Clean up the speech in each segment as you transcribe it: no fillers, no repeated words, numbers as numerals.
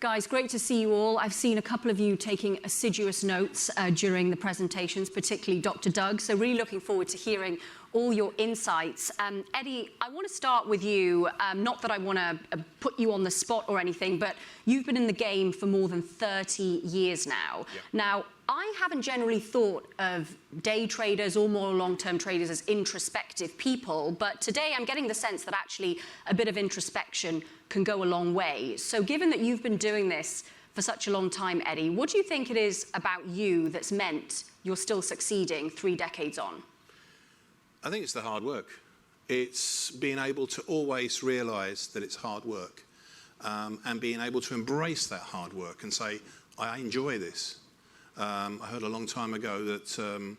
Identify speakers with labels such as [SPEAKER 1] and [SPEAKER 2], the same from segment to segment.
[SPEAKER 1] Guys, great to see you all. I've seen a couple of you taking assiduous notes during the presentations, particularly Dr. Doug. So really looking forward to hearing all your insights. Eddie, I want to start with you. Not that I want to put you on the spot or anything, but you've been in the game for more than 30 years now.
[SPEAKER 2] Yeah.
[SPEAKER 1] Now, I haven't generally thought of day traders or more long-term traders as introspective people, but today I'm getting the sense that actually a bit of introspection can go a long way. So given that you've been doing this for such a long time, Eddie, what do you think it is about you that's meant you're still succeeding 3 decades on?
[SPEAKER 2] I think it's the hard work. It's being able to always realise that it's hard work, and being able to embrace that hard work and say, I enjoy this. I heard a long time ago that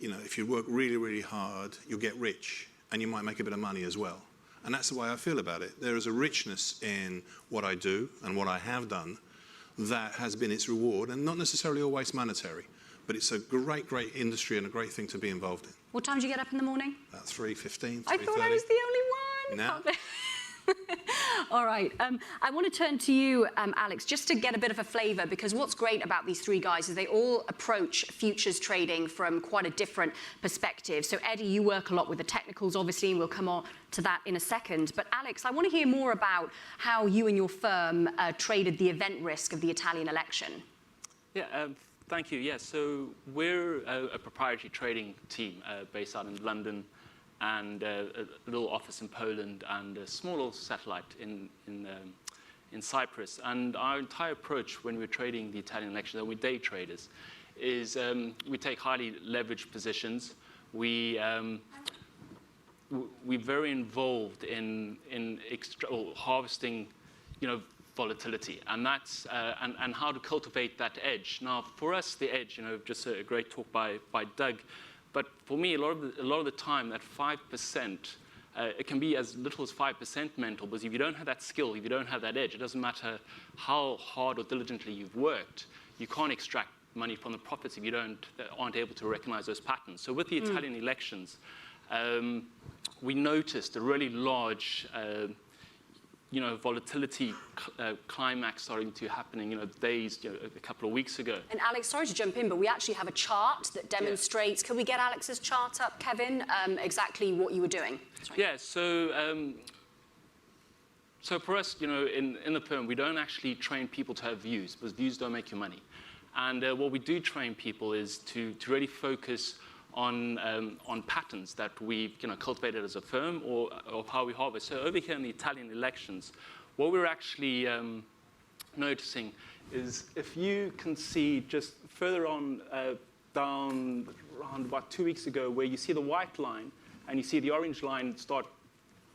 [SPEAKER 2] if you work really, really hard, you'll get rich and you might make a bit of money as well. And that's the way I feel about it. There is a richness in what I do and what I have done that has been its reward, and not necessarily always monetary, but it's a great, great industry and a great thing to be involved in.
[SPEAKER 1] What time do you get up in the morning?
[SPEAKER 2] About 3:15, 3:30.
[SPEAKER 1] I thought I was the only one.
[SPEAKER 2] No.
[SPEAKER 1] All right. I want to turn to you, Alex, just to get a bit of a flavour, because what's great about these three guys is they all approach futures trading from quite a different perspective. So, Eddie, you work a lot with the technicals, obviously, and we'll come on to that in a second. But, Alex, I want to hear more about how you and your firm traded the event risk of the Italian election.
[SPEAKER 3] Yeah, thank you. Yeah, so we're a proprietary trading team based out in London, and a little office in Poland, and a small little satellite in Cyprus. And our entire approach when we're trading the Italian election, and we're day traders, is we take highly leveraged positions. We're very involved in harvesting, volatility, and that's and how to cultivate that edge. Now, for us, the edge, just a great talk by Doug. But for me, a lot of the time, that 5%, it can be as little as 5% mental, because if you don't have that skill, if you don't have that edge, it doesn't matter how hard or diligently you've worked, you can't extract money from the profits if you aren't able to recognize those patterns. So with the Italian elections, we noticed a really large volatility climax starting to happening, days, a couple of weeks ago.
[SPEAKER 1] And Alex, sorry to jump in, but we actually have a chart that demonstrates, Can we get Alex's chart up, Kevin, exactly what you were doing? Sorry.
[SPEAKER 3] Yeah, so for us, in the firm, we don't actually train people to have views, because views don't make you money. And what we do train people is to really focus on patterns that we've cultivated as a firm, or of how we harvest. So over here in the Italian elections, what we're actually noticing is, if you can see just further on down around about 2 weeks ago, where you see the white line and you see the orange line start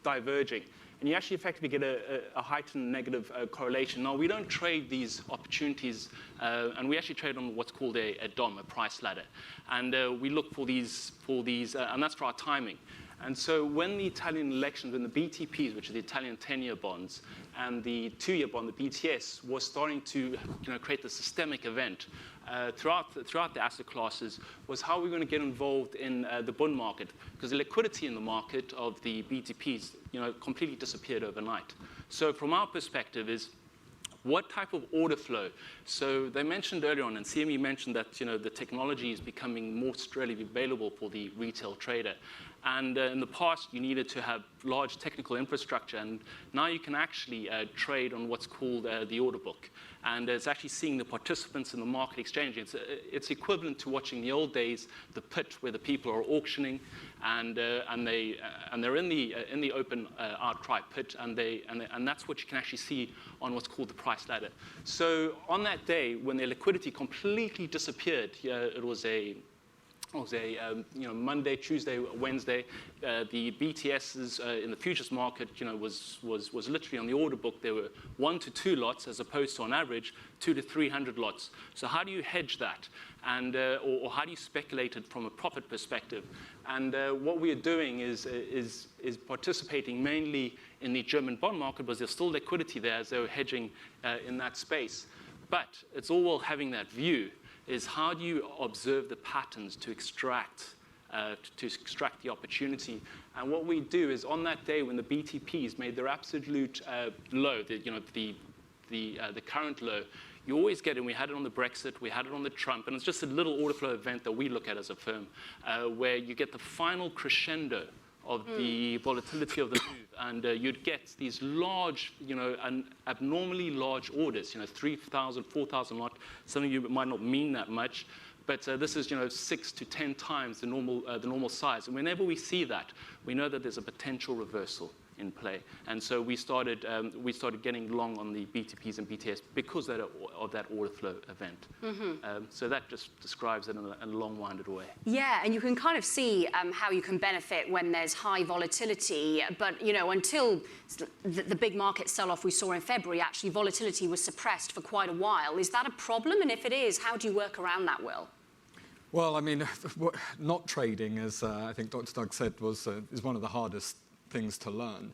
[SPEAKER 3] diverging, and you actually effectively get a heightened negative correlation. Now, we don't trade these opportunities, and we actually trade on what's called a DOM, a price ladder. And we look for these, and that's for our timing. And so when the Italian elections, when the BTPs, which are the Italian 10-year bonds, and the 2-year bond, the BTS, was starting to create the systemic event throughout the asset classes, was how we're going to get involved in the bond market, because the liquidity in the market of the BTPs completely disappeared overnight. So from our perspective is, what type of order flow? So they mentioned earlier on, and CME mentioned that the technology is becoming more readily available for the retail trader. And in the past, you needed to have large technical infrastructure, and now you can actually trade on what's called the order book. And it's actually seeing the participants in the market exchanging. It's equivalent to watching the old days, the pit, where the people are auctioning, and they're in the open outcry pit, and that's what you can actually see on what's called the price ladder. So on that day, when the liquidity completely disappeared, it was a Monday, Tuesday, Wednesday. The BTSs in the futures market, was literally on the order book. There were 1 to 2 lots, as opposed to on average 200 to 300 lots. So how do you hedge that, and or how do you speculate it from a profit perspective? And what we are doing is participating mainly in the German bond market, because there's still liquidity there as they were hedging in that space. But it's all well having that view. Is how do you observe the patterns to extract the opportunity? And what we do is, on that day when the BTPs made their absolute low, the the current low, you always get, and we had it on the Brexit, we had it on the Trump, and it's just a little order flow event that we look at as a firm, where you get the final crescendo of the volatility of the move, and you'd get these large, abnormally large orders, 3,000, 4,000 lot. Some of you might not mean that much, but this is 6 to 10 times the normal size. And whenever we see that, we know that there's a potential reversal in play. And so we started getting long on the BTPs and BTS because of that order flow event. So that just describes it in a long-winded way.
[SPEAKER 1] Yeah, and you can kind of see how you can benefit when there's high volatility. But until the big market sell-off we saw in February, actually volatility was suppressed for quite a while. Is that a problem? And if it is, how do you work around that, Will?
[SPEAKER 4] Well, I mean, not trading, as I think Dr. Doug said, is one of the hardest things to learn.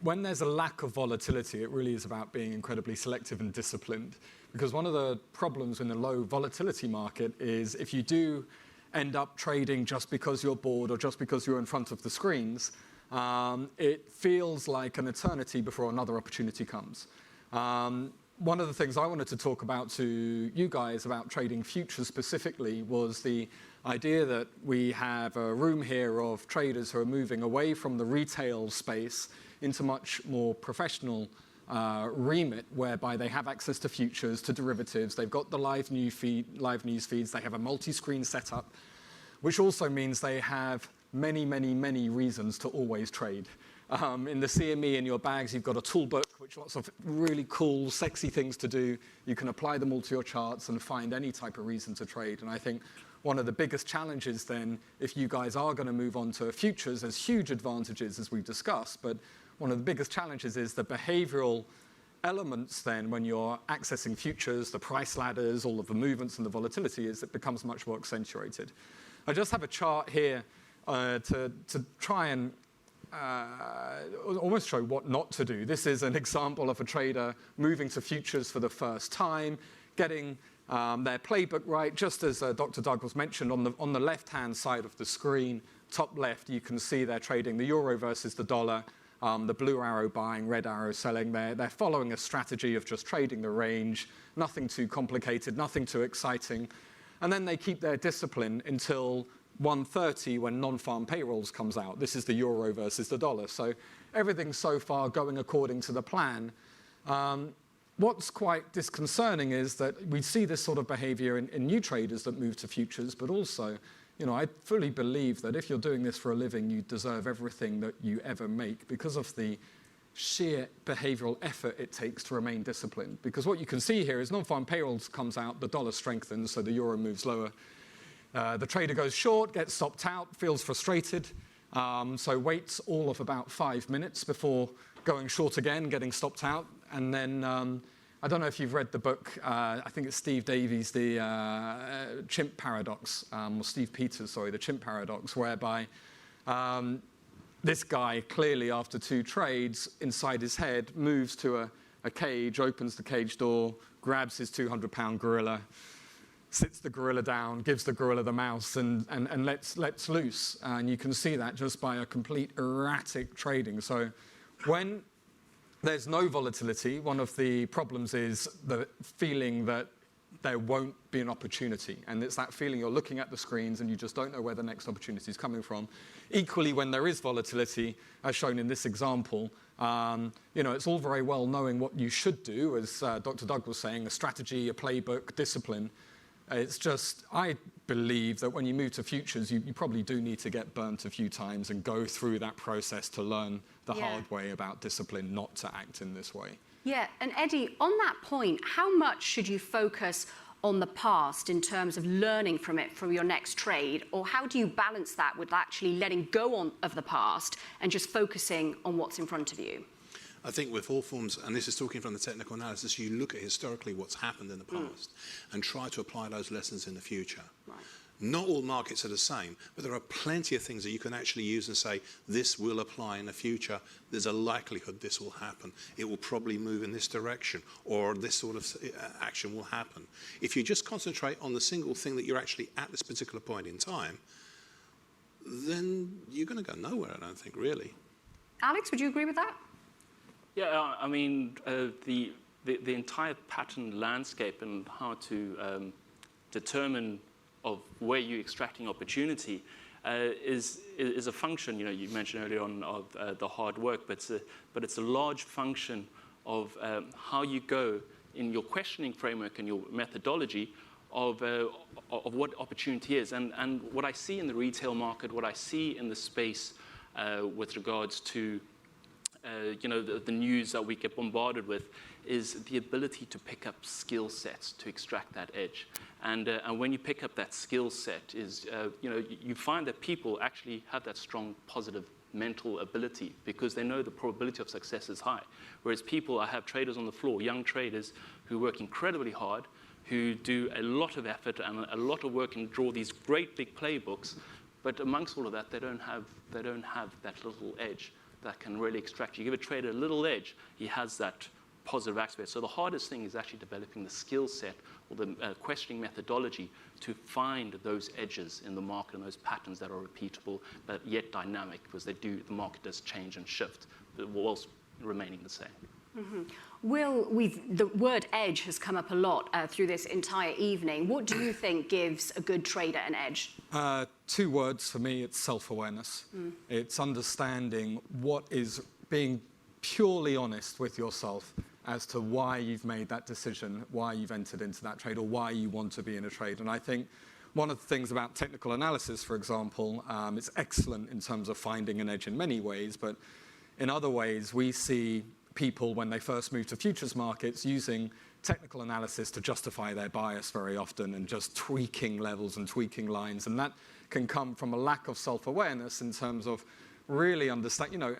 [SPEAKER 4] When there's a lack of volatility, it really is about being incredibly selective and disciplined. Because one of the problems in the low volatility market is if you do end up trading just because you're bored or just because you're in front of the screens, it feels like an eternity before another opportunity comes. One of the things I wanted to talk about to you guys about trading futures specifically was the idea that we have a room here of traders who are moving away from the retail space into much more professional remit, whereby they have access to futures, to derivatives, they've got the live news feeds, they have a multi-screen setup, which also means they have many, many, many reasons to always trade. In the CME in your bags, you've got a tool book, which lots of really cool, sexy things to do. You can apply them all to your charts and find any type of reason to trade. And I think one of the biggest challenges then, if you guys are going to move on to futures, there's huge advantages as we've discussed, but one of the biggest challenges is the behavioral elements then when you're accessing futures, the price ladders, all of the movements and the volatility, is it becomes much more accentuated. I just have a chart here to try and almost show what not to do. This is an example of a trader moving to futures for the first time, getting their playbook right, just as Dr. Doug was mentioned on the left-hand side of the screen, top left, you can see they're trading the euro versus the dollar, the blue arrow buying, red arrow selling. They're following a strategy of just trading the range, nothing too complicated, nothing too exciting. And then they keep their discipline until 1:30 when non-farm payrolls comes out. This is the euro versus the dollar. So everything's so far going according to the plan. What's quite disconcerting is that we see this sort of behavior in new traders that move to futures, but also, I fully believe that if you're doing this for a living, you deserve everything that you ever make because of the sheer behavioral effort it takes to remain disciplined. Because what you can see here is non-farm payrolls comes out, the dollar strengthens, so the euro moves lower. The trader goes short, gets stopped out, feels frustrated, so waits all of about 5 minutes before going short again, getting stopped out. And then, I don't know if you've read the book, I think it's Steve Davies, the chimp paradox, or Steve Peters, sorry, the chimp paradox, whereby this guy clearly after 2 trades inside his head moves to a cage, opens the cage door, grabs his 200-pound gorilla, sits the gorilla down, gives the gorilla the mouse, and lets loose. And you can see that just by a complete erratic trading. So when there's no volatility, one of the problems is the feeling that there won't be an opportunity. And it's that feeling you're looking at the screens and you just don't know where the next opportunity is coming from. Equally, when there is volatility, as shown in this example, it's all very well knowing what you should do, as Dr. Doug was saying, a strategy, a playbook, discipline. It's just, I believe that when you move to futures, you probably do need to get burnt a few times and go through that process to learn the hard way about discipline, not to act in this way.
[SPEAKER 1] Yeah, and Eddie, on that point, how much should you focus on the past in terms of learning from it for your next trade? Or how do you balance that with actually letting go of the past and just focusing on what's in front of you?
[SPEAKER 2] I think with all forms, and this is talking from the technical analysis, you look at historically what's happened in the past and try to apply those lessons in the future.
[SPEAKER 1] Right.
[SPEAKER 2] Not all markets are the same, but there are plenty of things that you can actually use and say, this will apply in the future. There's a likelihood this will happen. It will probably move in this direction, or this sort of action will happen. If you just concentrate on the single thing that you're actually at this particular point in time, then you're going to go nowhere, I don't think, really.
[SPEAKER 1] Alex, would you agree with that?
[SPEAKER 3] Yeah, I mean, the entire pattern landscape and how to determine of where you're extracting opportunity is a function. You mentioned earlier on of the hard work, but it's a large function of how you go in your questioning framework and your methodology of what opportunity is. And what I see in the retail market, what I see in the space with regards to the news that we get bombarded with, is the ability to pick up skill sets to extract that edge. And when you pick up that skill set, you find that people actually have that strong positive mental ability because they know the probability of success is high. Whereas I have traders on the floor, young traders who work incredibly hard, who do a lot of effort and a lot of work and draw these great big playbooks, but amongst all of that, they don't have that little edge that can really extract. You give a trader a little edge, he has that positive aspect. So the hardest thing is actually developing the skill set or the questioning methodology to find those edges in the market and those patterns that are repeatable but yet dynamic, because the market does change and shift, but whilst remaining the same.
[SPEAKER 1] Mm-hmm. Will, the word edge has come up a lot through this entire evening. What do you think gives a good trader an edge?
[SPEAKER 4] 2 words for me, it's self-awareness. It's understanding what is being purely honest with yourself as to why you've made that decision, why you've entered into that trade, or why you want to be in a trade. And I think one of the things about technical analysis, for example, it's excellent in terms of finding an edge in many ways, but in other ways, we see people, when they first move to futures markets, using technical analysis to justify their bias very often and just tweaking levels and tweaking lines. And that can come from a lack of self-awareness in terms of really understand.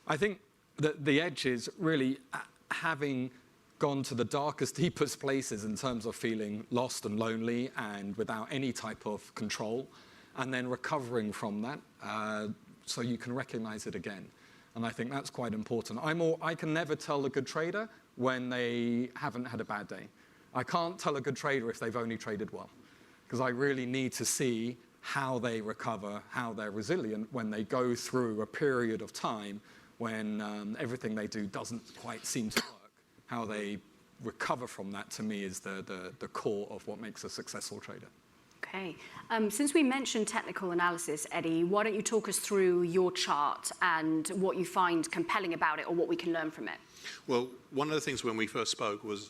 [SPEAKER 4] I think that the edge is really having gone to the darkest, deepest places in terms of feeling lost and lonely and without any type of control, and then recovering from that so you can recognize it again. And I think that's quite important. I can never tell a good trader when they haven't had a bad day. I can't tell a good trader if they've only traded well, because I really need to see how they recover, how they're resilient when they go through a period of time when everything they do doesn't quite seem to work. How they recover from that, to me, is the core of what makes a successful trader.
[SPEAKER 1] Okay. Since we mentioned technical analysis, Eddie, why don't you talk us through your chart and what you find compelling about it or what we can learn from it?
[SPEAKER 2] Well, one of the things when we first spoke was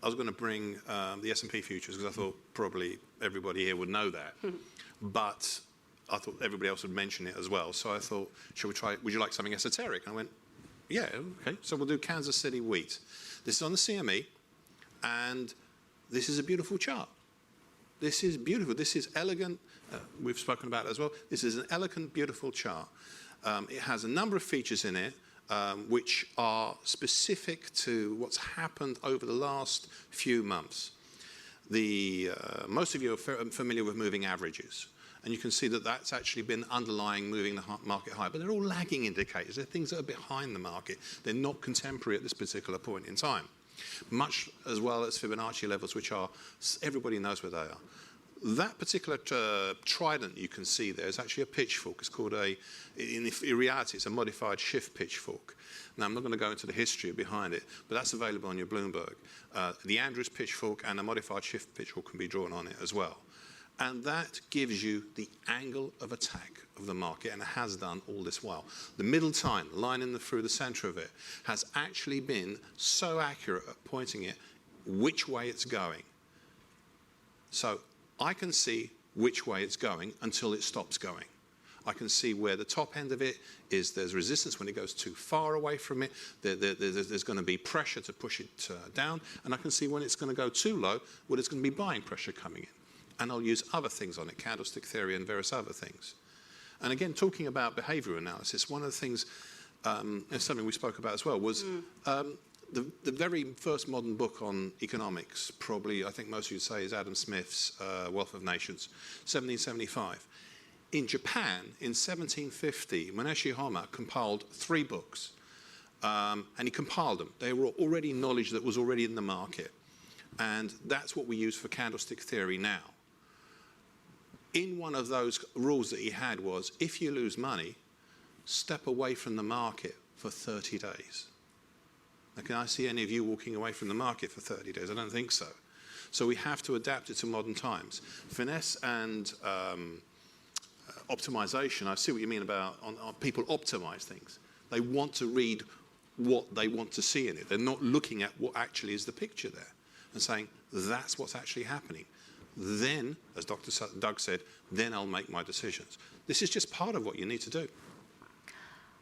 [SPEAKER 2] I was going to bring the S&P futures because I thought probably everybody here would know that. But I thought everybody else would mention it as well. So I thought, would you like something esoteric? And I went, yeah, okay. So we'll do Kansas City wheat. This is on the CME, and this is a beautiful chart. This is beautiful. This is elegant. We've spoken about it as well. This is an elegant, beautiful chart. It has a number of features in it which are specific to what's happened over the last few months. Most of you are familiar with moving averages. And you can see that that's actually been underlying moving the market higher. But they're all lagging indicators. They're things that are behind the market. They're not contemporary at this particular point in time. Much as well as Fibonacci levels, which are, everybody knows where they are. That particular trident you can see there is actually a pitchfork. It's called in reality, it's a modified shift pitchfork. Now, I'm not going to go into the history behind it, but that's available on your Bloomberg. The Andrews pitchfork and a modified shift pitchfork can be drawn on it as well. And that gives you the angle of attack of the market, and it has done all this while. The middle time, line through the center of it, has actually been so accurate at pointing it which way it's going. So I can see which way it's going until it stops going. I can see where the top end of it is. There's resistance when it goes too far away from it. There's going to be pressure to push it down. And I can see when it's going to go too low, well, there's going to be buying pressure coming in. And I'll use other things on it, candlestick theory and various other things. And again, talking about behavior analysis, one of the things, and something we spoke about as well, was the very first modern book on economics, probably, I think most of you would say, is Adam Smith's Wealth of Nations, 1775. In Japan, in 1750, Maneshi Hama compiled 3 books, and he compiled them. They were already knowledge that was already in the market. And that's what we use for candlestick theory now. In one of those rules that he had was, if you lose money, step away from the market for 30 days. Now, can I see any of you walking away from the market for 30 days? I don't think so. So we have to adapt it to modern times. Finesse and optimization, I see what you mean about people optimize things. They want to read what they want to see in it. They're not looking at what actually is the picture there and saying, that's what's actually happening. Then, as Dr. Doug said, then I'll make my decisions. This is just part of what you need to do.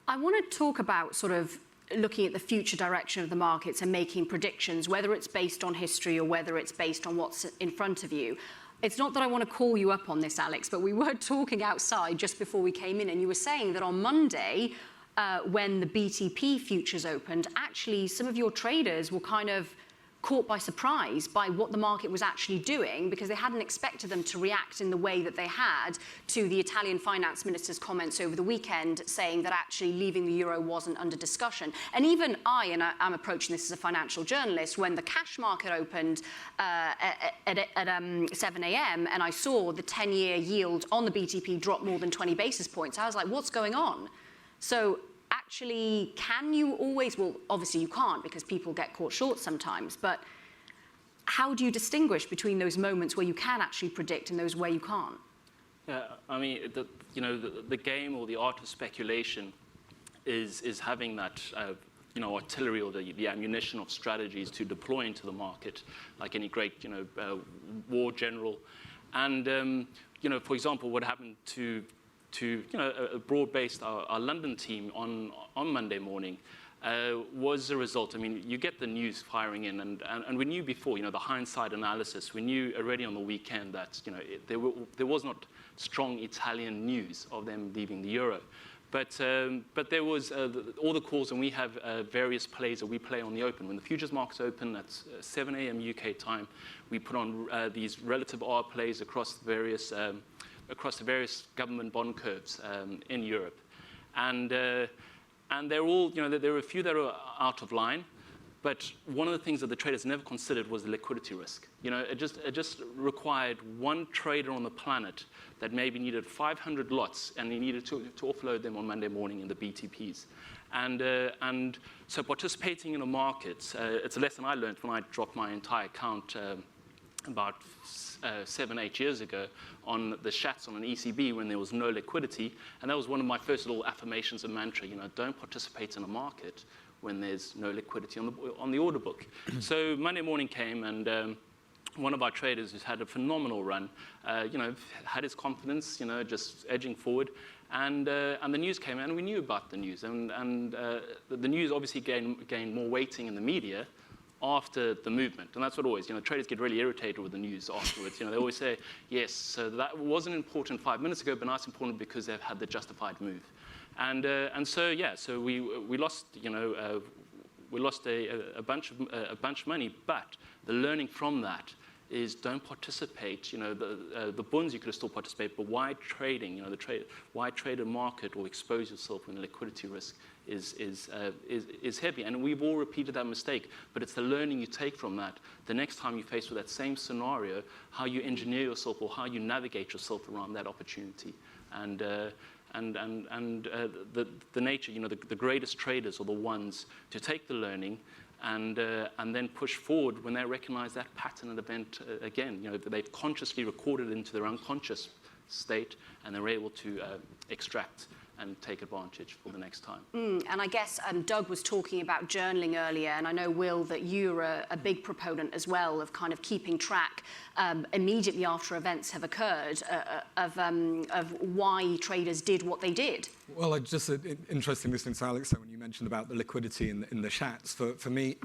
[SPEAKER 1] I want to talk about sort of looking at the future direction of the markets and making predictions, whether it's based on history or whether it's based on what's in front of you. It's not that I want to call you up on this, Alex, but we were talking outside just before we came in, and you were saying that on Monday, when the BTP futures opened, actually some of your traders were kind of caught by surprise by what the market was actually doing, because they hadn't expected them to react in the way that they had to the Italian finance minister's comments over the weekend saying that actually leaving the euro wasn't under discussion. And even I'm approaching this as a financial journalist, when the cash market opened at 7 a.m. and I saw the 10-year yield on the BTP drop more than 20 basis points, I was like, what's going on? So actually, can you always, well, obviously you can't because people get caught short sometimes, but how do you distinguish between those moments where you can actually predict and those where you can't?
[SPEAKER 3] Yeah, I mean, the game or the art of speculation is having that, artillery or the ammunition of strategies to deploy into the market, like any great, war general. And, for example, what happened to a broad-based, our London team on Monday morning was a result. I mean, you get the news firing in, and we knew before, the hindsight analysis, we knew already on the weekend that, there was not strong Italian news of them leaving the euro. But there was all the calls, and we have various plays that we play on the open. When the futures markets open at 7 a.m. UK time, we put on these relative R plays across the various government bond curves in Europe. And they're all, there are a few that are out of line, but one of the things that the traders never considered was the liquidity risk. It just required one trader on the planet that maybe needed 500 lots, and he needed to offload them on Monday morning in the BTPs. And so participating in a market, it's a lesson I learned when I dropped my entire account about 7-8 years ago on the chats on an ECB when there was no liquidity, and that was one of my first little affirmations and mantra. Don't participate in a market when there's no liquidity on the order book. So Monday morning came, and one of our traders who's had a phenomenal run, had his confidence, just edging forward, and the news came, and we knew about the news, and the news obviously gained more weighting in the media after the movement. And that's what always, traders get really irritated with the news afterwards. They always say, yes, so that wasn't important 5 minutes ago, but now it's important because they've had the justified move. And so we lost, we lost a bunch of money, but the learning from that is don't participate. The bonds you could have still participated, but why trading? Why trade a market or expose yourself when the liquidity risk is heavy? And we've all repeated that mistake, but it's the learning you take from that. The next time you're faced with that same scenario, how you engineer yourself or how you navigate yourself around that opportunity. And the nature, the greatest traders are the ones to take the learning and then push forward when they recognize that pattern and event again. They've consciously recorded it into their unconscious state, and they're able to extract and take advantage for the next time.
[SPEAKER 1] And I guess Doug was talking about journaling earlier, and I know, Will, that you're a big proponent as well of kind of keeping track immediately after events have occurred of why traders did what they did.
[SPEAKER 4] Well, just interesting listening to Alex when you mentioned about the liquidity in the chats. For me,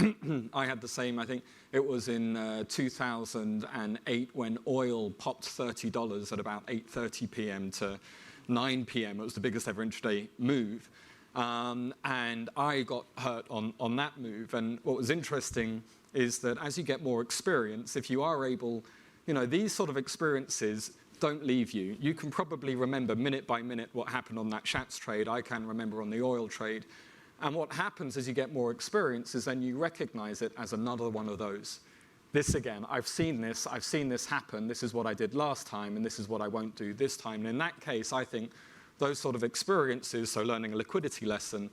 [SPEAKER 4] I had the same. I think it was in 2008 when oil popped $30 at about 8:30 p.m. to 9 p.m. It was the biggest ever intraday move. And I got hurt on that move. And what was interesting is that as you get more experience, if you are able, these sort of experiences don't leave you. You can probably remember minute by minute what happened on that Schatz trade. I can remember on the oil trade. And what happens as you get more experience is then you recognize it as another one of those. This again, I've seen this happen, this is what I did last time, and this is what I won't do this time. And in that case, I think those sort of experiences, so learning a liquidity lesson,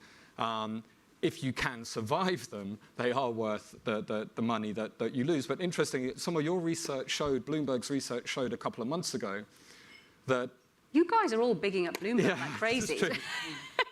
[SPEAKER 4] if you can survive them, they are worth the money that you lose. But interestingly, some of your research showed, Bloomberg's research showed a couple of months ago, that
[SPEAKER 1] you guys are all bigging up Bloomberg like crazy.
[SPEAKER 4] This is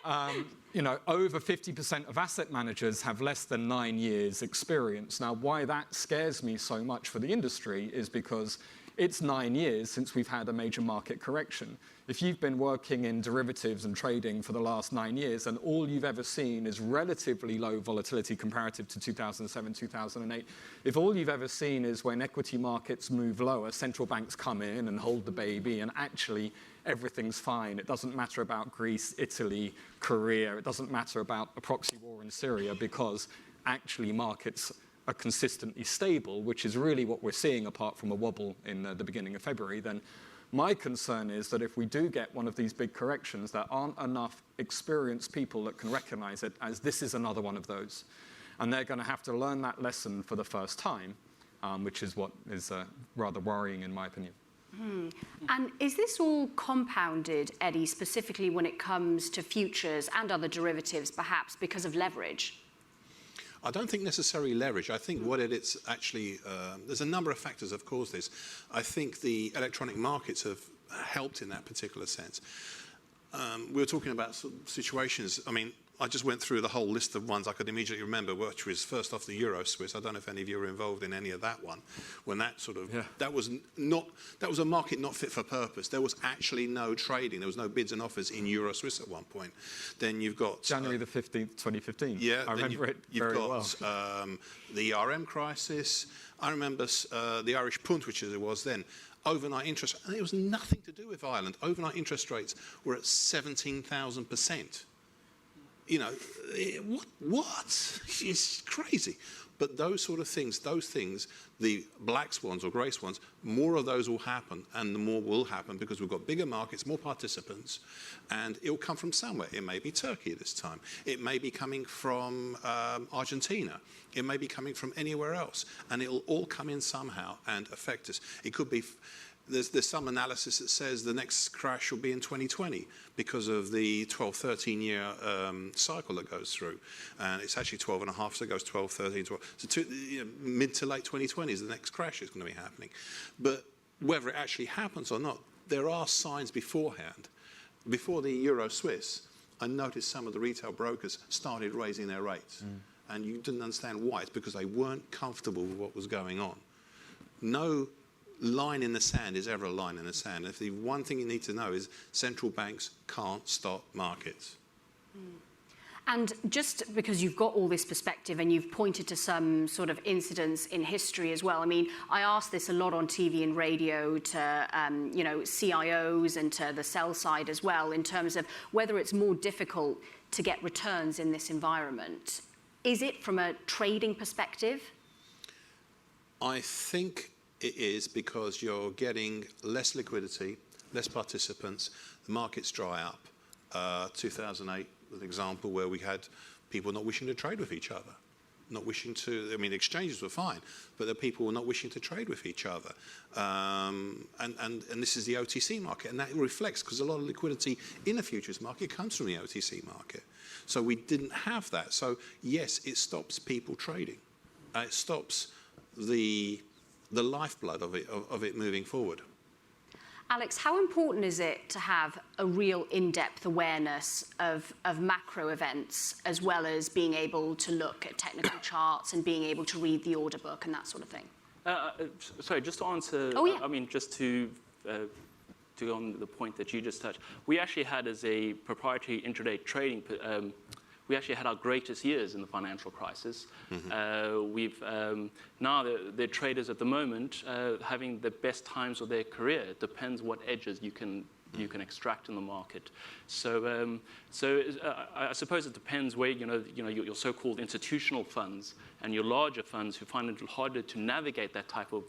[SPEAKER 4] true. You know, over 50% of asset managers have less than 9 years experience. Now, why that scares me so much for the industry is because it's 9 years since we've had a major market correction. If you've been working in derivatives and trading for the last 9 years and all you've ever seen is relatively low volatility comparative to 2007, 2008, if all you've ever seen is when equity markets move lower, central banks come in and hold the baby and actually everything's fine. It doesn't matter about Greece, Italy, Korea. It doesn't matter about a proxy war in Syria because actually markets are consistently stable, which is really what we're seeing apart from a wobble in the beginning of February. Then my concern is that if we do get one of these big corrections, there aren't enough experienced people that can recognize it as this is another one of those. And they're going to have to learn that lesson for the first time, which is what is rather worrying in my opinion.
[SPEAKER 1] And is this all compounded, Eddie, specifically when it comes to futures and other derivatives, perhaps because of leverage?
[SPEAKER 2] I don't think necessarily leverage. I think what it's actually, there's a number of factors that have caused this. I think the electronic markets have helped in that particular sense. We were talking about situations, I mean, I just went through the whole list of ones I could immediately remember, which was first off the Euro Swiss. I don't know if any of you were involved in any of that one. When that sort of, that was a market not fit for purpose. There was actually no trading. There was no bids and offers in Euro Swiss at one point. Then you've got
[SPEAKER 4] January the 15th, 2015.
[SPEAKER 2] Yeah,
[SPEAKER 4] I remember it very well.
[SPEAKER 2] You've got the ERM crisis. I remember the Irish punt, which it was then. Overnight interest, and it was nothing to do with Ireland. Overnight interest rates were at 17,000%. You know, what? It's crazy. But those sort of things, the black swans or grey swans, more of those will happen, and the more will happen because we've got bigger markets, more participants, and it will come from somewhere. It may be Turkey this time. It may be coming from Argentina. It may be coming from anywhere else, and it will all come in somehow and affect us. It could be. There's some analysis that says the next crash will be in 2020 because of the 12, 13-year cycle that goes through. And it's actually 12 and a half, so it goes 12, 13, 12. So mid to late 2020 is the next crash is going to be happening. But whether it actually happens or not, there are signs beforehand. Before the Euro Swiss, I noticed some of the retail brokers started raising their rates. And you didn't understand why. It's because they weren't comfortable with what was going on. No line in the sand is ever a line in the sand. If the one thing you need to know is central banks can't stop markets.
[SPEAKER 1] And just because you've got all this perspective and you've pointed to some sort of incidents in history as well, I mean, I ask this a lot on TV and radio to, you know, CIOs and to the sell side as well in terms of whether it's more difficult to get returns in this environment. Is it from a trading perspective?
[SPEAKER 2] I think it is because you're getting less liquidity, less participants, the markets dry up. 2008 was an example where we had people not wishing to trade with each other, not wishing to, I mean, exchanges were fine, but the people were not wishing to trade with each other. And this is the OTC market, and that reflects, because a lot of liquidity in the futures market comes from the OTC market. So we didn't have that. So yes, it stops people trading. It stops the lifeblood of it moving forward.
[SPEAKER 1] Alex, how important is it to have a real in-depth awareness of macro events as well as being able to look at technical charts and being able to read the order book and that sort of thing?
[SPEAKER 3] Sorry, just to answer, I mean, just to go on the point that you just touched, we actually had as a proprietary intraday trading, we actually had our greatest years in the financial crisis. We've now the traders at the moment having the best times of their career. It depends what edges you can extract in the market. So I suppose it depends where your so-called institutional funds and your larger funds who find it harder to navigate that type of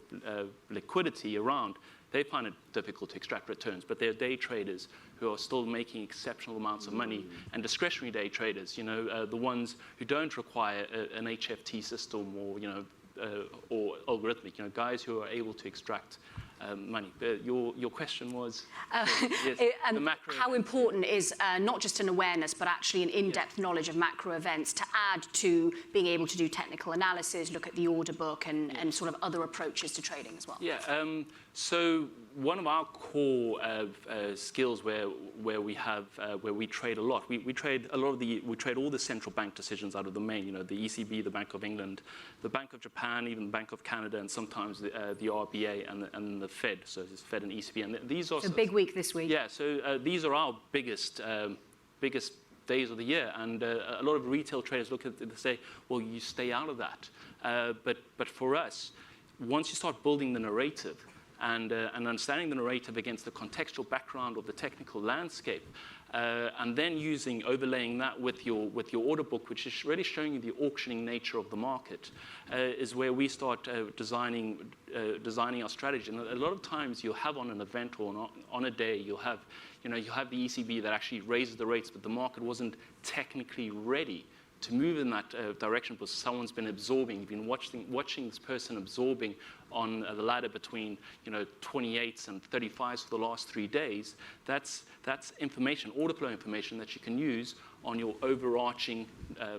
[SPEAKER 3] liquidity around. They find it difficult to extract returns, but there are day traders who are still making exceptional amounts of money, and discretionary day traders, the ones who don't require an HFT system or algorithmic, guys who are able to extract money. Your question was yes, the macro.
[SPEAKER 1] How important is not just an awareness, but actually an in-depth knowledge of macro events to add to being able to do technical analysis, look at the order book, and sort of other approaches to trading as well?
[SPEAKER 3] Yeah. So one of our core skills where we trade a lot, we trade all the central bank decisions out of the main. You know, the ECB, the Bank of England, the Bank of Japan, even the Bank of Canada, and sometimes the RBA and the Fed. So it's Fed and ECB, and these are
[SPEAKER 1] a big week this week.
[SPEAKER 3] Yeah. So these are our biggest days of the year, and a lot of retail traders look at it and say, well, you stay out of that. But for us, once you start building the narrative, and understanding the narrative against the contextual background of the technical landscape, and then overlaying that with your order book, which is really showing you the auctioning nature of the market, is where we start designing our strategy. And a lot of times you'll have on an event or on a day, you'll have the ECB that actually raises the rates, but the market wasn't technically ready to move in that direction because someone's been absorbing. You've been watching this person absorbing on the ladder between 28s and 35s for the last 3 days. That's information, order flow information that you can use on your overarching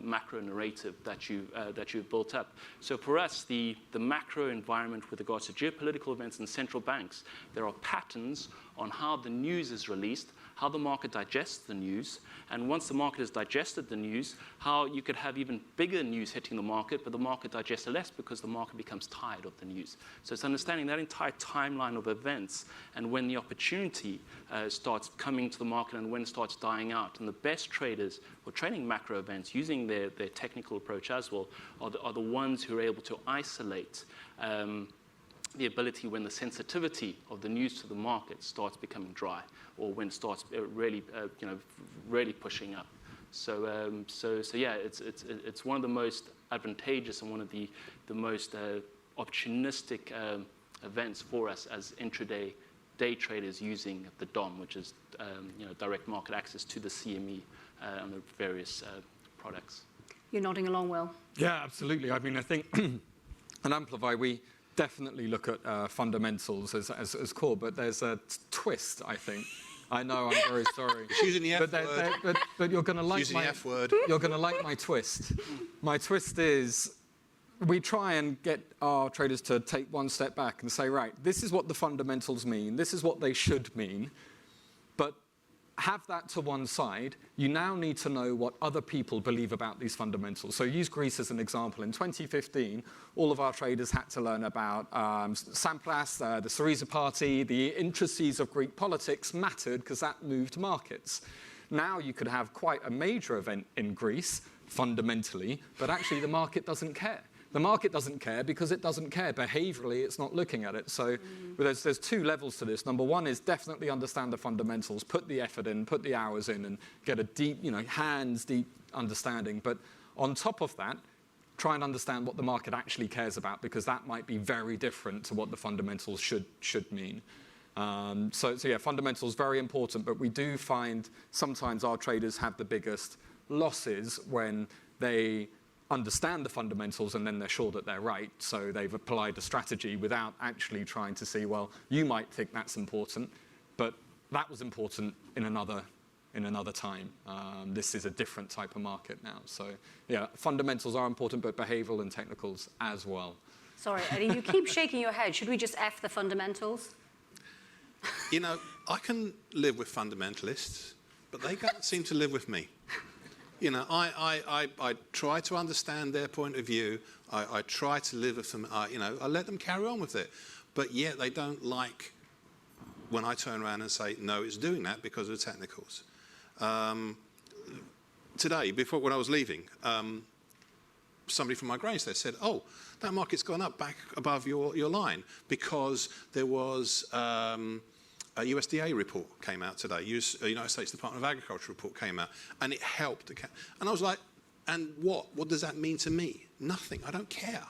[SPEAKER 3] macro narrative that you've built up. So for us, the macro environment with regards to geopolitical events and central banks, there are patterns on how the news is released, how the market digests the news, and once the market has digested the news, how you could have even bigger news hitting the market, but the market digests less because the market becomes tired of the news. So it's understanding that entire timeline of events and when the opportunity starts coming to the market and when it starts dying out. And the best traders who are trading macro events using their technical approach as well are the ones who are able to isolate the ability when the sensitivity of the news to the market starts becoming dry, or when it starts really pushing up. So yeah, it's one of the most advantageous and one of the most opportunistic events for us as intraday day traders using the DOM, which is direct market access to the CME and the various products.
[SPEAKER 1] You're nodding along, Will.
[SPEAKER 4] Yeah, absolutely. I mean, I think at Amplify we definitely look at fundamentals as core, but there's a twist, I think. I know, I'm very sorry.
[SPEAKER 2] It's using the F word.
[SPEAKER 4] But you're going to like
[SPEAKER 2] using the F word.
[SPEAKER 4] You're going to like my twist. My twist is we try and get our traders to take one step back and say, right, this is what the fundamentals mean. This is what they should mean. But have that to one side. You now need to know what other people believe about these fundamentals. So use Greece as an example. In 2015, all of our traders had to learn about Samplas, the Syriza party, the intricacies of Greek politics mattered because that moved markets. Now you could have quite a major event in Greece, fundamentally, but actually the market doesn't care. The market doesn't care because it doesn't care. Behaviorally, it's not looking at it. So there's two levels to this. Number one is definitely understand the fundamentals, put the effort in, put the hours in, and get a deep, hands-deep understanding. But on top of that, try and understand what the market actually cares about, because that might be very different to what the fundamentals should mean. So yeah, fundamentals very important, but we do find sometimes our traders have the biggest losses when they understand the fundamentals and then they're sure that they're right. So they've applied a strategy without actually trying to see, well, you might think that's important, but that was important in another time. This is a different type of market now. So yeah, fundamentals are important, but behavioral and technicals as well.
[SPEAKER 1] Sorry, Eddie, you keep shaking your head. Should we just F the fundamentals?
[SPEAKER 2] I can live with fundamentalists, but they can't seem to live with me. I try to understand their point of view. I try to live with them. I let them carry on with it. But yet they don't like when I turn around and say, no, it's doing that because of the technicals. Today, when I was leaving, somebody from my grains there said, oh, that market's gone up back above your line because there was a USDA report came out today. United States Department of Agriculture report came out, and it helped. And I was like, and what? What does that mean to me? Nothing. I don't care.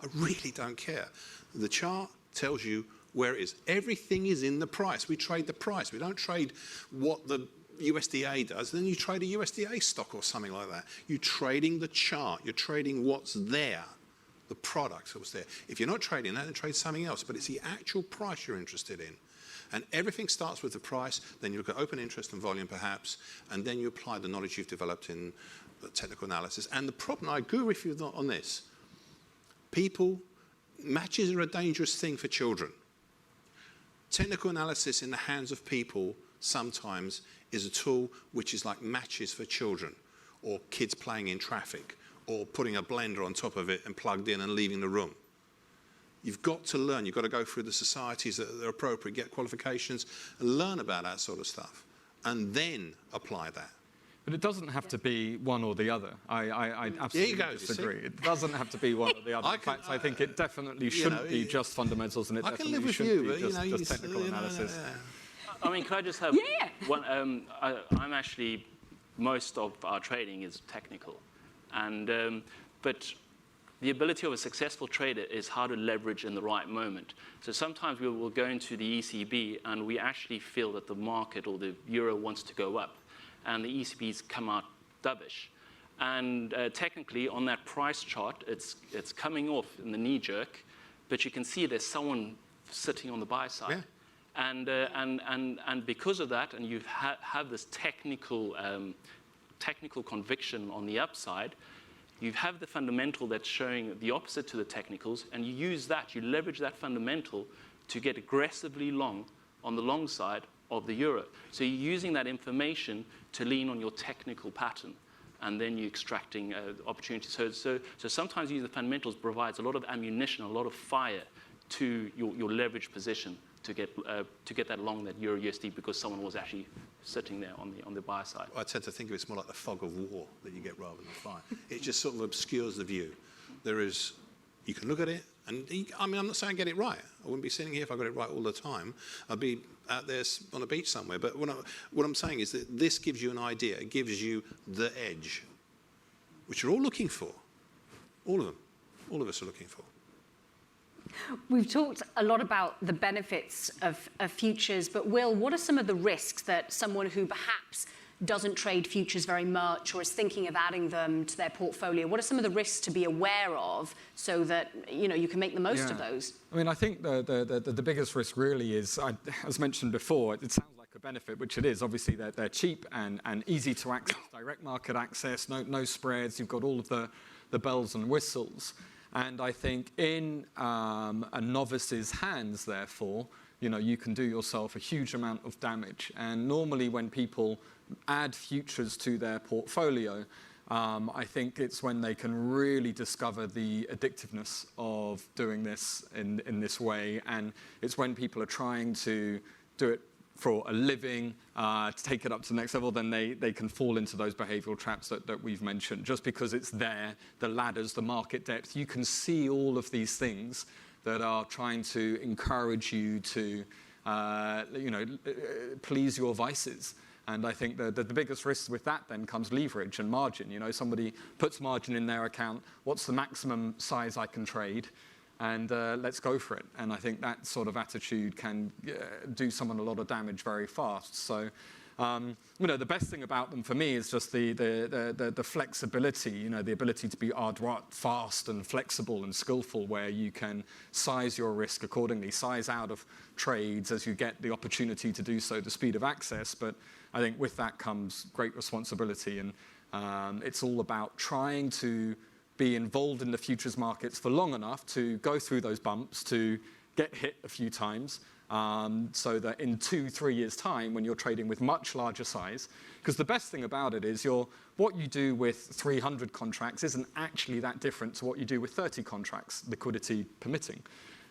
[SPEAKER 2] I really don't care. The chart tells you where it is. Everything is in the price. We trade the price. We don't trade what the USDA does. Then you trade a USDA stock or something like that. You're trading the chart. You're trading what's there. the product that was there. If you're not trading that, then trade something else. But it's the actual price you're interested in. And everything starts with the price, then you look at open interest and volume perhaps, and then you apply the knowledge you've developed in technical analysis. And the problem, I agree with you on this, matches are a dangerous thing for children. Technical analysis in the hands of people sometimes is a tool which is like matches for children, or kids playing in traffic, or putting a blender on top of it and plugged in and leaving the room. You've got to learn. You've got to go through the societies that are appropriate, get qualifications, and learn about that sort of stuff, and then apply that.
[SPEAKER 4] But it doesn't have to be one or the other. I absolutely disagree. It doesn't have to be one or the other. In fact, I think it definitely shouldn't be just fundamentals, and it definitely shouldn't be just technical analysis.
[SPEAKER 3] I mean, can I just have one? I'm actually, most of our trading is technical, and but the ability of a successful trader is how to leverage in the right moment. So sometimes we will go into the ECB and we actually feel that the market or the euro wants to go up, and the ECB's come out dovish. And technically on that price chart, it's coming off in the knee jerk, but you can see there's someone sitting on the buy side. Yeah. And because of that, and you have this technical conviction on the upside, you have the fundamental that's showing the opposite to the technicals, and you use that, you leverage that fundamental to get aggressively long on the long side of the euro. So you're using that information to lean on your technical pattern, and then you're extracting opportunities. So sometimes using the fundamentals provides a lot of ammunition, a lot of fire to your leverage position to get that long that euro USD, because someone was actually sitting there on the buy side.
[SPEAKER 2] I tend to think of it more like the fog of war that you get rather than fire. It just sort of obscures the view. You can look at it, and I mean, I'm not saying I get it right. I wouldn't be sitting here if I got it right all the time. I'd be out there on a beach somewhere. But what I'm saying is that this gives you an idea. It gives you the edge, which you're all looking for. All of them. All of us are looking for.
[SPEAKER 1] We've talked a lot about the benefits of futures, but Will, what are some of the risks that someone who perhaps doesn't trade futures very much or is thinking of adding them to their portfolio, what are some of the risks to be aware of so that you can make the most of those?
[SPEAKER 4] I mean, I think the biggest risk really is, as mentioned before, it sounds like a benefit, which it is. Obviously, they're cheap and easy to access, direct market access, no spreads. You've got all of the bells and whistles. And I think in a novice's hands, therefore, you can do yourself a huge amount of damage. And normally when people add futures to their portfolio, I think it's when they can really discover the addictiveness of doing this in this way. And it's when people are trying to do it for a living, to take it up to the next level, then they can fall into those behavioral traps that we've mentioned. Just because it's there, the ladders, the market depth, you can see all of these things that are trying to encourage you to please your vices. And I think the biggest risk with that then comes leverage and margin. Somebody puts margin in their account, what's the maximum size I can trade? And let's go for it. And I think that sort of attitude can do someone a lot of damage very fast. So, the best thing about them for me is just the flexibility, the ability to be fast and flexible and skillful, where you can size your risk accordingly, size out of trades as you get the opportunity to do so, the speed of access. But I think with that comes great responsibility. And it's all about trying to be involved in the futures markets for long enough to go through those bumps, to get hit a few times, so that in 2-3 years' time, when you're trading with much larger size, because the best thing about it is what you do with 300 contracts isn't actually that different to what you do with 30 contracts, liquidity permitting.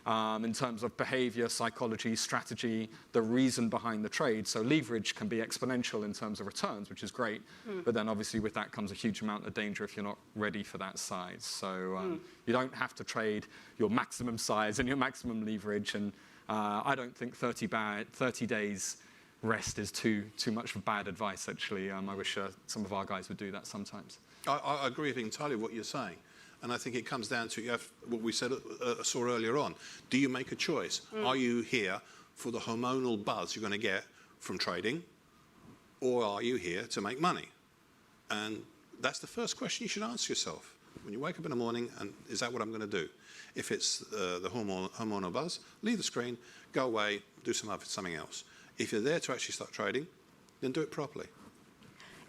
[SPEAKER 4] In terms of behavior, psychology, strategy, the reason behind the trade. So leverage can be exponential in terms of returns, which is great. But then obviously with that comes a huge amount of danger if you're not ready for that size. So you don't have to trade your maximum size and your maximum leverage. And I don't think 30 days rest is too much of bad advice, actually. I wish some of our guys would do that sometimes.
[SPEAKER 2] I agree with entirely what you're saying. And I think it comes down to what we saw earlier on. Do you make a choice? Are you here for the hormonal buzz you're going to get from trading, or are you here to make money? And that's the first question you should ask yourself. When you wake up in the morning, and is that what I'm going to do? If it's the hormonal buzz, leave the screen, go away, do something else. If you're there to actually start trading, then do it properly.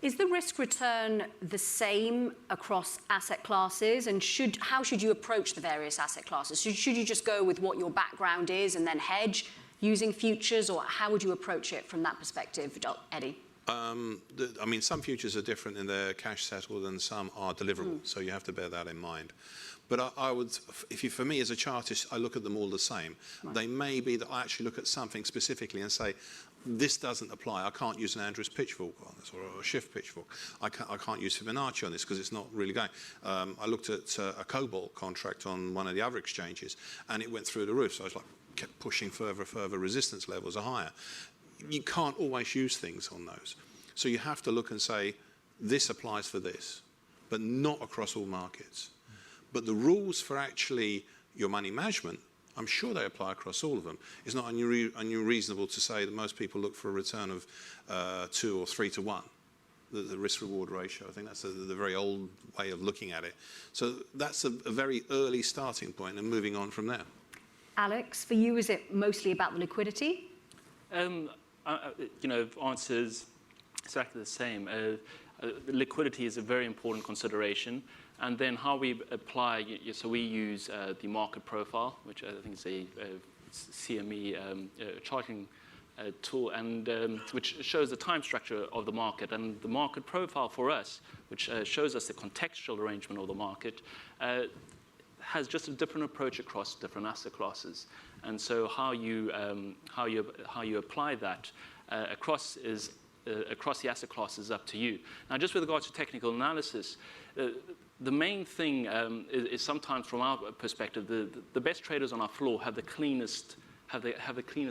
[SPEAKER 1] Is the risk return the same across asset classes? And how should you approach the various asset classes? Should you just go with what your background is and then hedge using futures? Or how would you approach it from that perspective, Eddie?
[SPEAKER 2] I mean, some futures are different in their cash settled and some are deliverable. So you have to bear that in mind. But I would, for me as a chartist, I look at them all the same. Right. They may be that I actually look at something specifically and say, this doesn't apply. I can't use an Andrews pitchfork on this or a shift pitchfork. I can't use Fibonacci on this because it's not really going. I looked at a cobalt contract on one of the other exchanges and it went through the roof. So I was like, kept pushing further resistance levels are higher. You can't always use things on those. So you have to look and say, this applies for this, but not across all markets. But the rules for actually your money management, I'm sure they apply across all of them. It's not unreasonable to say that most people look for a return of 2 or 3 to 1, the risk-reward ratio. I think that's the very old way of looking at it. So that's a very early starting point and moving on from there.
[SPEAKER 1] Alex, for you, is it mostly about the liquidity?
[SPEAKER 3] Answers exactly the same. Liquidity is a very important consideration. And then how we apply, so we use the market profile, which I think is a CME charting tool, and which shows the time structure of the market. And the market profile for us, which shows us the contextual arrangement of the market, has just a different approach across different asset classes. And so how you apply that across the asset class is up to you. Now, just with regards to technical analysis, the main thing is sometimes from our perspective, the best traders on our floor have the cleanest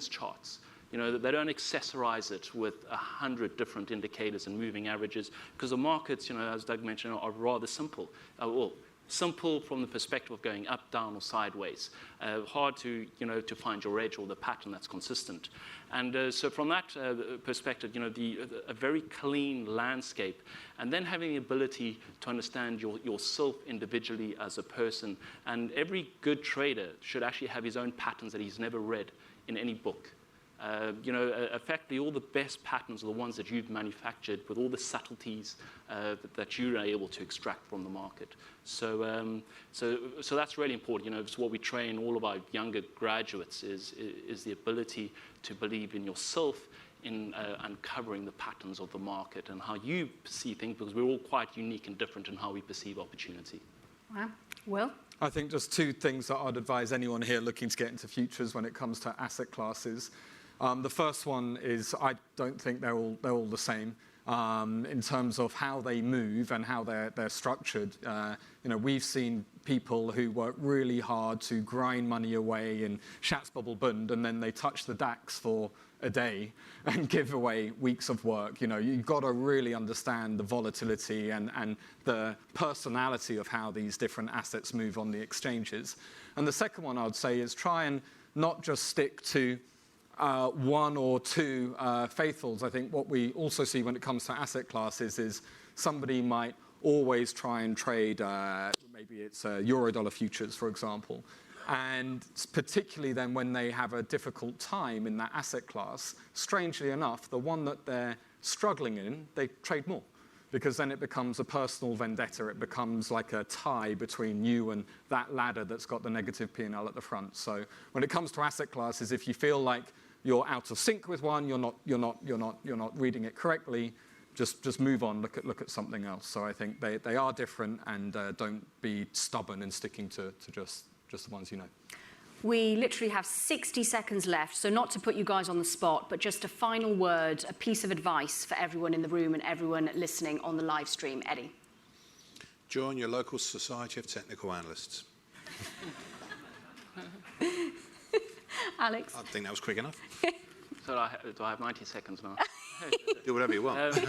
[SPEAKER 3] charts. You know, they don't accessorize it with 100 different indicators and moving averages because the markets, as Doug mentioned, are rather simple. Simple from the perspective of going up, down, or sideways. Hard to find your edge or the pattern that's consistent. And so from that perspective, a very clean landscape, and then having the ability to understand yourself individually as a person. And every good trader should actually have his own patterns that he's never read in any book. Effectively, all the best patterns are the ones that you've manufactured with all the subtleties that you're able to extract from the market. So that's really important. It's what we train all of our younger graduates is the ability to believe in yourself in uncovering the patterns of the market and how you perceive things, because we're all quite unique and different in how we perceive opportunity.
[SPEAKER 1] Wow. Will?
[SPEAKER 4] I think just 2 things that I'd advise anyone here looking to get into futures when it comes to asset classes. The first one is I don't think they're all the same in terms of how they move and how they're structured. We've seen people who work really hard to grind money away in Schatzbubble-Bund, and then they touch the DAX for a day and give away weeks of work. You've got to really understand the volatility and the personality of how these different assets move on the exchanges. And the second one I would say is try and not just stick to 1 or 2 faithfuls. I think what we also see when it comes to asset classes is somebody might always try and trade, maybe it's Euro-dollar futures, for example. And particularly then when they have a difficult time in that asset class, strangely enough, the one that they're struggling in, they trade more. Because then it becomes a personal vendetta. It becomes like a tie between you and that ladder that's got the negative P&L at the front. So when it comes to asset classes, if you feel like you're out of sync with one, you're not reading it correctly, just move on, look at something else. So I think they are different, and don't be stubborn in sticking to just the ones you know.
[SPEAKER 1] We literally have 60 seconds left, so not to put you guys on the spot, but just a final word, a piece of advice for everyone in the room and everyone listening on the live stream. Eddie.
[SPEAKER 2] Join your local Society of Technical Analysts.
[SPEAKER 1] Alex.
[SPEAKER 2] I think that was quick enough.
[SPEAKER 3] So do I have 90 seconds now?
[SPEAKER 2] Do whatever you want.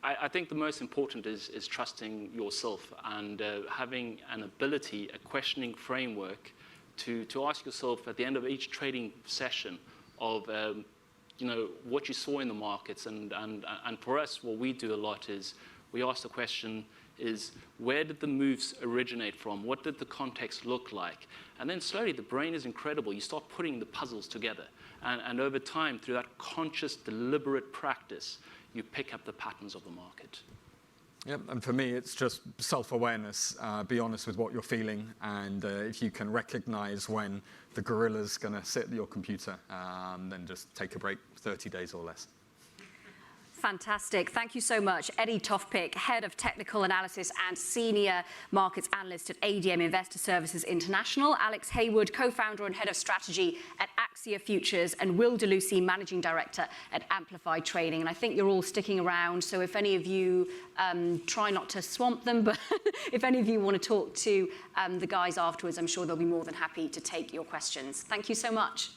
[SPEAKER 3] I think the most important is trusting yourself and having an ability, a questioning framework to ask yourself at the end of each trading session of what you saw in the markets. And for us, what we do a lot is we ask the question, is where did the moves originate from? What did the context look like? And then slowly, the brain is incredible. You start putting the puzzles together. And over time, through that conscious, deliberate practice, you pick up the patterns of the market.
[SPEAKER 4] Yep, and for me, it's just self-awareness. Be honest with what you're feeling, and if you can recognize when the gorilla's going to sit at your computer, then just take a break, 30 days or less.
[SPEAKER 1] Fantastic. Thank you so much. Eddie Tofpik, Head of Technical Analysis and Senior Markets Analyst at ADM Investor Services International. Alex Haywood, Co-founder and Head of Strategy at Axia Futures. And Will DeLucy, Managing Director at Amplify Trading. And I think you're all sticking around. So if any of you, try not to swamp them, but if any of you want to talk to the guys afterwards, I'm sure they'll be more than happy to take your questions. Thank you so much.